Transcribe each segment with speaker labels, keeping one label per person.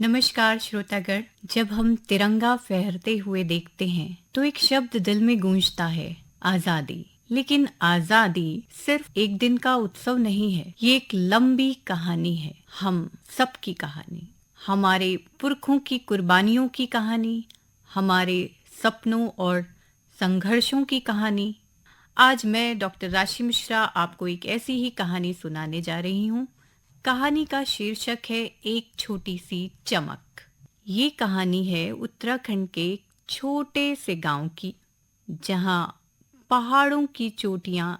Speaker 1: नमस्कार श्रोतागण। जब हम तिरंगा फहरते हुए देखते हैं तो एक शब्द दिल में गूंजता है, आजादी। लेकिन आजादी सिर्फ एक दिन का उत्सव नहीं है, ये एक लंबी कहानी है। हम सबकी कहानी, हमारे पुरखों की कुर्बानियों की कहानी, हमारे सपनों और संघर्षों की कहानी। आज मैं डॉक्टर राशि मिश्रा आपको एक ऐसी ही कहानी सुनाने जा रही हूँ। कहानी का शीर्षक है एक छोटी सी चमक। ये कहानी है उत्तराखंड के एक छोटे से गांव की, जहां पहाड़ों की चोटियां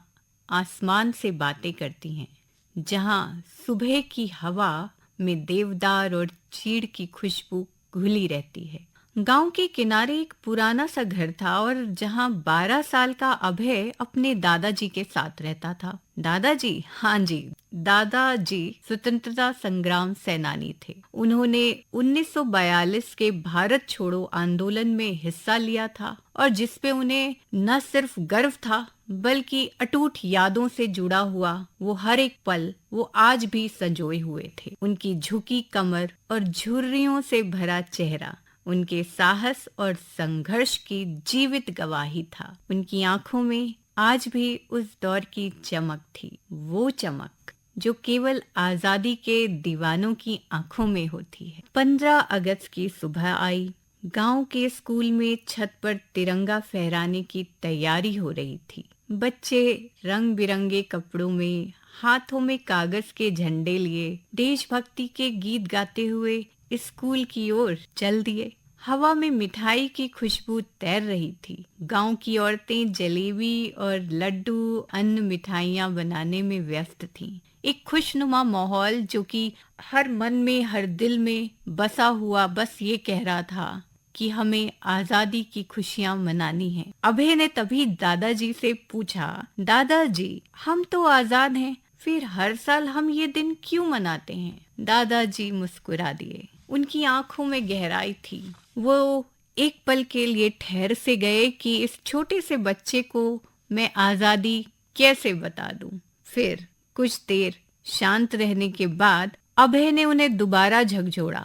Speaker 1: आसमान से बातें करती हैं, जहां सुबह की हवा में देवदार और चीड़ की खुशबू घुली रहती है। गांव के किनारे एक पुराना सा घर था और जहां 12 साल का अभय अपने दादाजी के साथ रहता था। दादाजी, हाँ जी, दादाजी स्वतंत्रता संग्राम सेनानी थे। उन्होंने 1942 के भारत छोड़ो आंदोलन में हिस्सा लिया था और जिसपे उन्हें न सिर्फ गर्व था बल्कि अटूट यादों से जुड़ा हुआ वो हर एक पल वो आज भी संजोए हुए थे। उनकी झुकी कमर और झुर्रियों से भरा चेहरा उनके साहस और संघर्ष की जीवित गवाही था। उनकी आंखों में आज भी उस दौर की चमक थी, वो चमक जो केवल आजादी के दीवानों की आंखों में होती है। 15 अगस्त की सुबह आई। गांव के स्कूल में छत पर तिरंगा फहराने की तैयारी हो रही थी। बच्चे रंग बिरंगे कपड़ों में, हाथों में कागज के झंडे लिए देशभक्ति के गीत गाते हुए स्कूल की ओर चल दिए। हवा में मिठाई की खुशबू तैर रही थी। गांव की औरतें जलेबी और लड्डू, अन्न मिठाइयां बनाने में व्यस्त थीं। एक खुशनुमा माहौल जो कि हर मन में, हर दिल में बसा हुआ बस ये कह रहा था कि हमें आजादी की खुशियां मनानी हैं। अभय ने तभी दादाजी से पूछा, दादाजी, हम तो आजाद हैं, फिर हर साल हम ये दिन क्यों मनाते हैं? दादाजी मुस्कुरा दिए। उनकी आंखों में गहराई थी। वो एक पल के लिए ठहर से गए कि इस छोटे से बच्चे को मैं आजादी कैसे बता दूं। फिर कुछ देर शांत रहने के बाद अभय ने उन्हें दोबारा झकझोरा,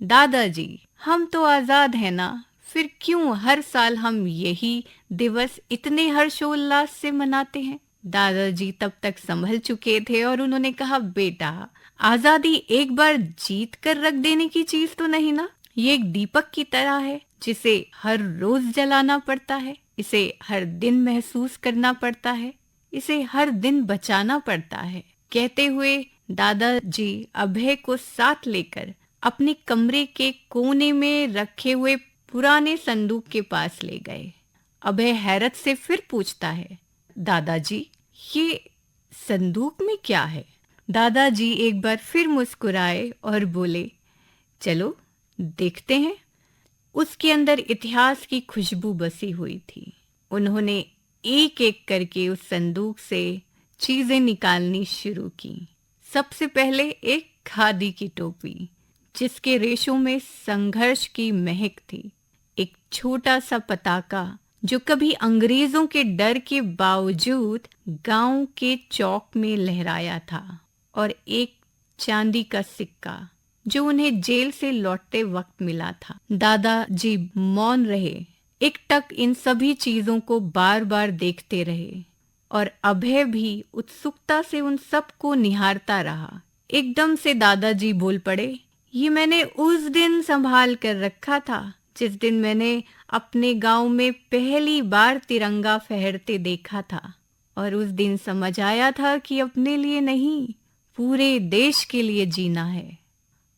Speaker 1: दादाजी, हम तो आजाद हैं ना, फिर क्यों हर साल हम यही दिवस इतने हर्षोल्लास से मनाते हैं? दादाजी तब तक संभल चुके थे और उन्होंने कहा, बेटा, आजादी एक बार जीत कर रख देने की चीज तो नहीं ना। ये एक दीपक की तरह है जिसे हर रोज जलाना पड़ता है, इसे हर दिन महसूस करना पड़ता है, इसे हर दिन बचाना पड़ता है। कहते हुए दादाजी अभय को साथ लेकर अपने कमरे के कोने में रखे हुए पुराने संदूक के पास ले गए। अभय हैरत से फिर पूछता है, दादाजी, ये संदूक में क्या है? दादाजी एक बार फिर मुस्कुराए और बोले, चलो देखते हैं। उसके अंदर इतिहास की खुशबू बसी हुई थी। उन्होंने एक एक करके उस संदूक से चीजें निकालनी शुरू की। सबसे पहले एक खादी की टोपी जिसके रेशों में संघर्ष की महक थी, एक छोटा सा पताका जो कभी अंग्रेजों के डर के बावजूद गांव के चौक में लहराया था, और एक चांदी का सिक्का जो उन्हें जेल से लौटते वक्त मिला था। दादाजी मौन रहे, एकटक इन सभी चीजों को बार बार देखते रहे और अभय भी उत्सुकता से उन सब को निहारता रहा। एकदम से दादाजी बोल पड़े, ये मैंने उस दिन संभाल कर रखा था जिस दिन मैंने अपने गांव में पहली बार तिरंगा फहरते देखा था, और उस दिन समझ आया था कि अपने लिए नहीं, पूरे देश के लिए जीना है।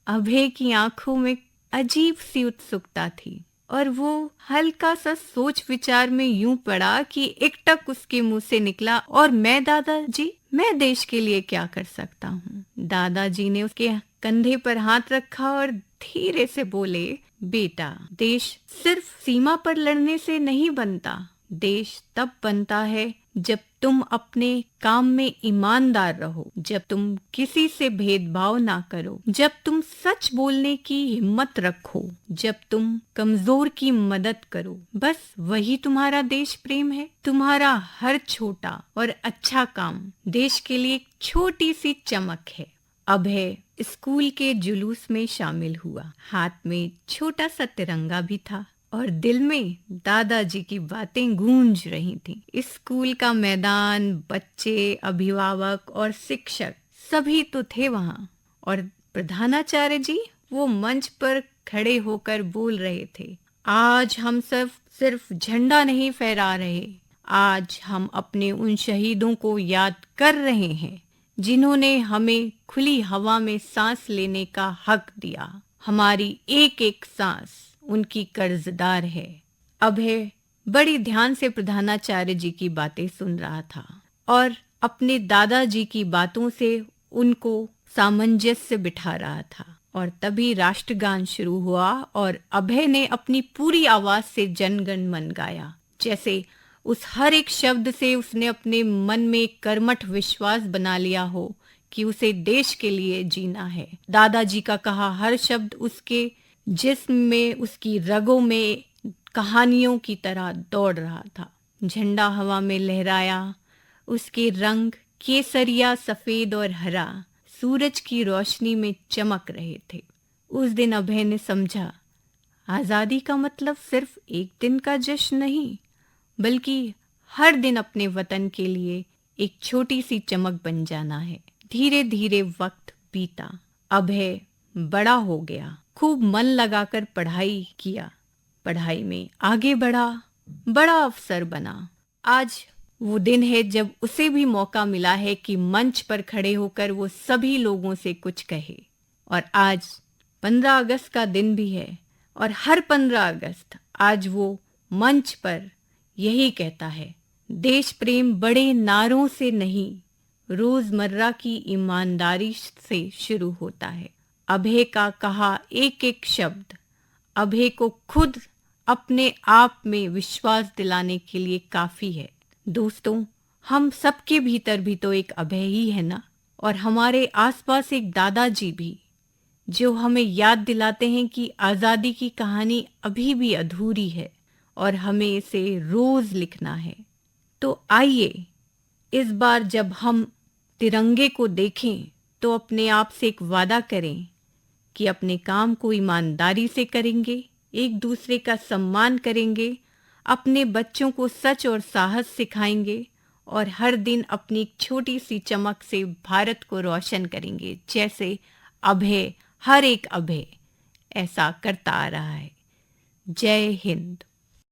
Speaker 1: अभय की आंखों में अजीब सी उत्सुकता थी और वो हल्का सा सोच विचार में यूं पड़ा कि एकटक उसके मुंह से निकला, और मैं दादाजी, मैं देश के लिए क्या कर सकता हूँ? दादाजी ने उसके कंधे पर हाथ रखा और धीरे से बोले, बेटा, देश सिर्फ सीमा पर लड़ने से नहीं बनता। देश तब बनता है जब तुम अपने काम में ईमानदार रहो, जब तुम किसी से भेदभाव ना करो, जब तुम सच बोलने की हिम्मत रखो, जब तुम कमजोर की मदद करो। बस वही तुम्हारा देश प्रेम है। तुम्हारा हर छोटा और अच्छा काम देश के लिए एक छोटी सी चमक है। अभय स्कूल के जुलूस में शामिल हुआ। हाथ में छोटा सा तिरंगा भी था और दिल में दादाजी की बातें गूंज रही थीं। स्कूल का मैदान, बच्चे, अभिभावक और शिक्षक सभी तो थे वहाँ, और प्रधानाचार्य जी वो मंच पर खड़े होकर बोल रहे थे, आज हम सब सिर्फ झंडा नहीं फहरा रहे, आज हम अपने उन शहीदों को याद कर रहे हैं जिन्होंने हमें खुली हवा में सांस लेने का हक दिया। हमारी एक एक सांस उनकी कर्जदार है। अभय बड़ी ध्यान से प्रधानाचार्य जी की बातें सुन रहा था और अपने दादाजी की बातों से उनको सामंजस्य बिठा रहा था। और तभी राष्ट्रगान शुरू हुआ और अभय ने अपनी पूरी आवाज से जनगण मन गाया। जैसे उस हर एक शब्द से उसने अपने मन में एक कर्मठ विश्वास बना लिया हो कि उसे देश के लिए जीना है। दादाजी का कहा हर शब्द उसके जिस्म में, उसकी रगों में कहानियों की तरह दौड़ रहा था। झंडा हवा में लहराया, उसके रंग केसरिया, सफेद और हरा सूरज की रोशनी में चमक रहे थे। उस दिन अभय ने समझा, आजादी का मतलब सिर्फ एक दिन का जश्न नहीं, बल्कि हर दिन अपने वतन के लिए एक छोटी सी चमक बन जाना है। धीरे धीरे वक्त बीता, अभय बड़ा हो गया, खूब मन लगाकर पढ़ाई किया, पढ़ाई में आगे बढ़ा, बड़ा अफसर बना। आज वो दिन है जब उसे भी मौका मिला है कि मंच पर खड़े होकर वो सभी लोगों से कुछ कहे। और आज 15 अगस्त का दिन भी है और हर 15 अगस्त आज वो मंच पर यही कहता है, देश प्रेम बड़े नारों से नहीं, रोजमर्रा की ईमानदारी से शुरू होता है। अभय का कहा एक एक शब्द अभय को खुद अपने आप में विश्वास दिलाने के लिए काफी है। दोस्तों, हम सबके भीतर भी तो एक अभय ही है ना, और हमारे आसपास एक दादाजी भी, जो हमें याद दिलाते हैं कि आजादी की कहानी अभी भी अधूरी है और हमें इसे रोज लिखना है। तो आइए इस बार जब हम तिरंगे को देखें तो अपने आप से एक वादा करें कि अपने काम को ईमानदारी से करेंगे, एक दूसरे का सम्मान करेंगे, अपने बच्चों को सच और साहस सिखाएंगे और हर दिन अपनी एक छोटी सी चमक से भारत को रोशन करेंगे, जैसे अभय, हर एक अभय ऐसा करता आ रहा है। जय हिंद।